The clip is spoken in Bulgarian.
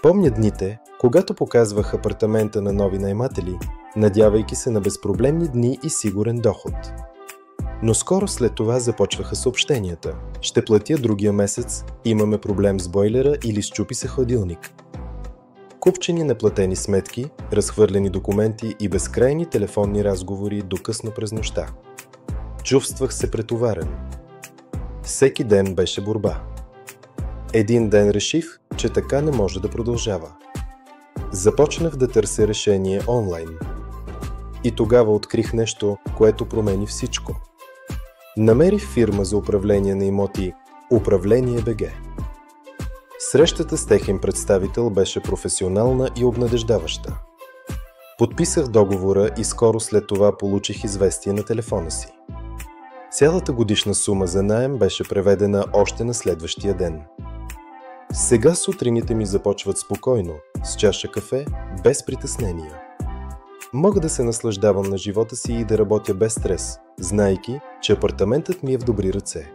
Помня дните, когато показвах апартамента на нови наематели, надявайки се на безпроблемни дни и сигурен доход. Но скоро след това започваха съобщенията. Ще платя другия месец, имаме проблем с бойлера или счупи се хладилник. Купчени неплатени сметки, разхвърлени документи и безкрайни телефонни разговори до късно през нощта. Чувствах се претоварен. Всеки ден беше борба. Един ден реших, че така не може да продължава. Започнах да търся решение онлайн. И тогава открих нещо, което промени всичко. Намерих фирма за управление на имоти Управление БГ. Срещата с техен представител беше професионална и обнадеждаваща. Подписах договора и скоро след това получих известие на телефона си. Цялата годишна сума за наем беше преведена още на следващия ден. Сега сутрините ми започват спокойно, с чаша кафе, без притеснения. Мога да се наслаждавам на живота си и да работя без стрес, знайки, че апартаментът ми е в добри ръце.